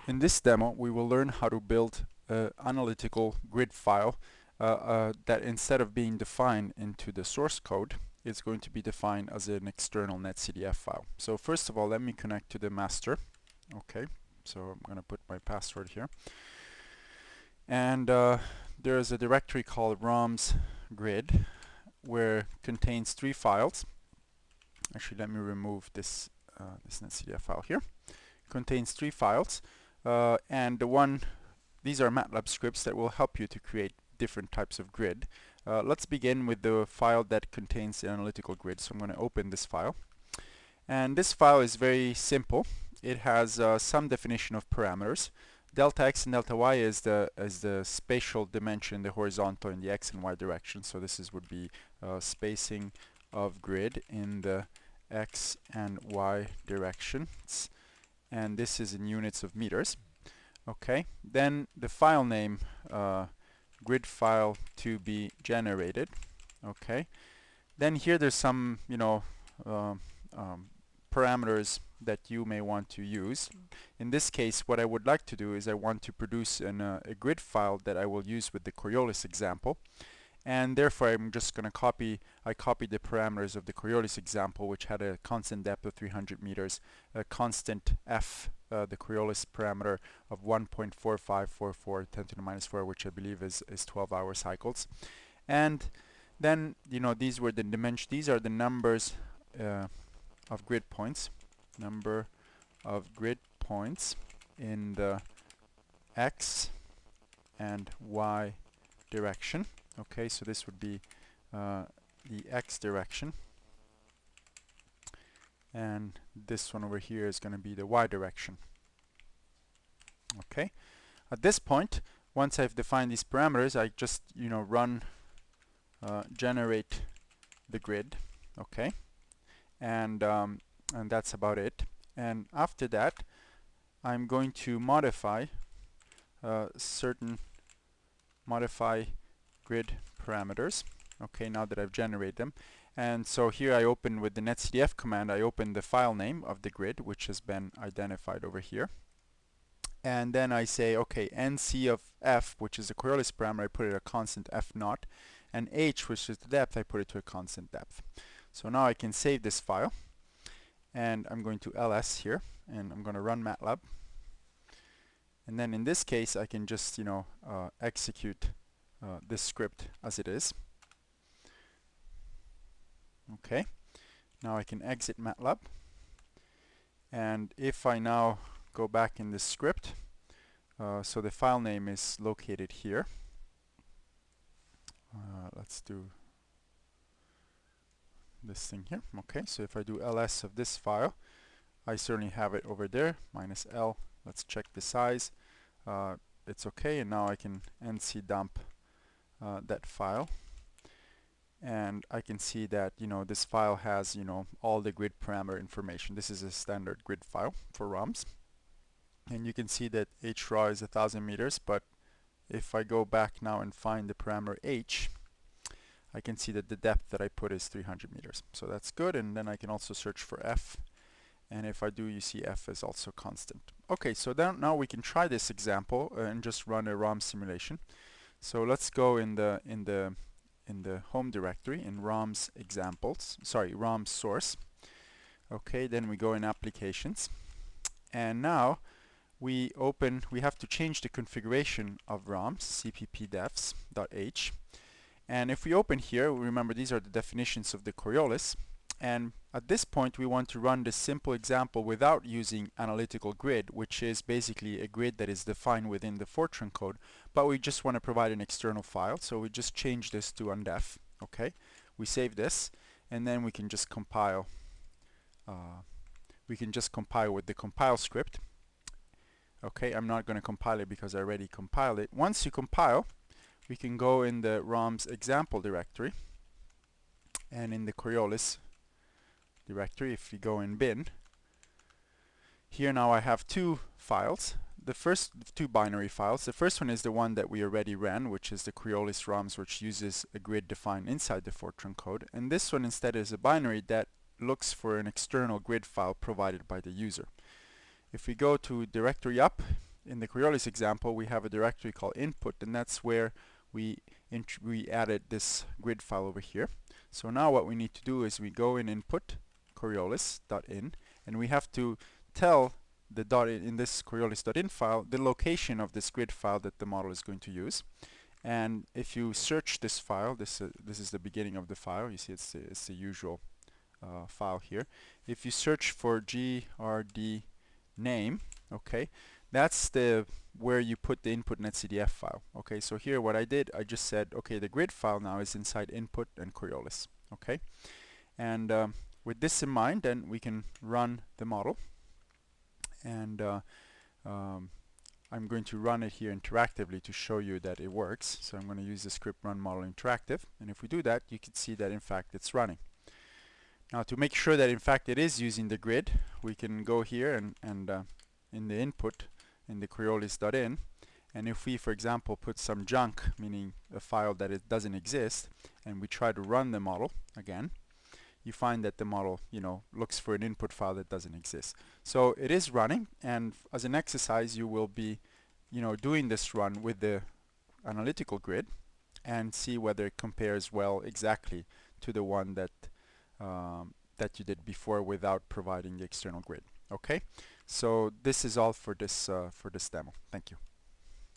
In this demo, we will learn how to build an analytical grid file that instead of being defined into the source code, is going to be defined as an external netcdf file. So first of all, let me connect to the master. Okay, so I'm going to put my password here. And there is a directory called ROMS grid where contains 3 files. Actually, let me remove this this netcdf file here. Contains 3 files, and these are MATLAB scripts that will help you to create different types of grid. Let's begin with the file that contains the analytical grid. So I'm going to open this file, and this file is very simple. It has some definition of parameters. Delta x and delta y is the spatial dimension, the horizontal in the x and y direction. So this would be spacing of grid in the x and y directions, and this is in units of meters. Okay, then the file name, grid file to be generated. Okay, then here there's some parameters that you may want to use. In this case, what I would like to do is I want to produce a grid file that I will use with the Coriolis example, and therefore I'm just going to copy the parameters of the Coriolis example, which had a constant depth of 300 meters, a constant f, the Coriolis parameter of 1.4544 10 to the minus 4, which I believe is 12-hour cycles. And then these are the numbers of grid points, number of grid points in the x and y direction. Okay, so this would be the x direction, and this one over here is going to be the y direction. Okay, at this point, once I've defined these parameters, I just run generate the grid. Okay, and that's about it. And after that, I'm going to modify grid parameters. Okay, now that I've generated them. And so here I open with the netcdf command, I open the file name of the grid, which has been identified over here. And then I say, okay, nc of f, which is the Coriolis parameter, I put it a constant f naught. And h, which is the depth, I put it to a constant depth. So now I can save this file. And I'm going to ls here, and I'm going to run MATLAB. And then in this case, I can just execute this script as it is. Okay, now I can exit MATLAB, and if I now go back in this script, so the file name is located here. Let's do this thing here. Okay, so if I do ls of this file, I certainly have it over there, -l. Let's check the size. It's okay, and now I can nc dump that file, and I can see that this file has all the grid parameter information. This is a standard grid file for ROMs, and you can see that h raw is 1,000 meters, but if I go back now and find the parameter h, I can see that the depth that I put is 300 meters. So that's good, and then I can also search for f, and if I do, you see f is also constant. Okay, so then now we can try this example and just run a ROM simulation. So let's go in the home directory in ROM's source. Okay, then we go in applications, and now we have to change the configuration of ROMs, cppdefs.h. And if we open here, remember these are the definitions of the Coriolis, and at this point we want to run this simple example without using analytical grid, which is basically a grid that is defined within the Fortran code, but we just want to provide an external file, so we just change this to undef. Okay, we save this, and then we can just compile. With the compile script. Okay, I'm not going to compile it because I already compiled it. Once you compile, we can go in the ROM's example directory, and in the Coriolis directory, if we go in bin, here now I have 2 files. The first 2 binary files. The first one is the one that we already ran, which is the Coriolis ROMs, which uses a grid defined inside the Fortran code. And this one instead is a binary that looks for an external grid file provided by the user. If we go to directory up in the Coriolis example, we have a directory called input, and that's where we added this grid file over here. So now what we need to do is we go in input coriolis.in, and we have to tell the in this coriolis.in file the location of this grid file that the model is going to use. And if you search this file, this is the beginning of the file. You see it's the usual file here. If you search for grd name, okay, that's the where you put the input netcdf file. Okay, so here what I did, I just said, okay, the grid file now is inside input and Coriolis. Okay, and with this in mind, then we can run the model, and I'm going to run it here interactively to show you that it works. So I'm going to use the script run model interactive, and if we do that, you can see that in fact it's running. Now, to make sure that in fact it is using the grid, we can go here and in the input in the Coriolis.in, and if we, for example, put some junk, meaning a file that it doesn't exist, and we try to run the model again, you find that the model, looks for an input file that doesn't exist. So it is running, and as an exercise, you will be, doing this run with the analytical grid and see whether it compares well exactly to the one that that you did before without providing the external grid. Okay, so this is all for this demo. Thank you.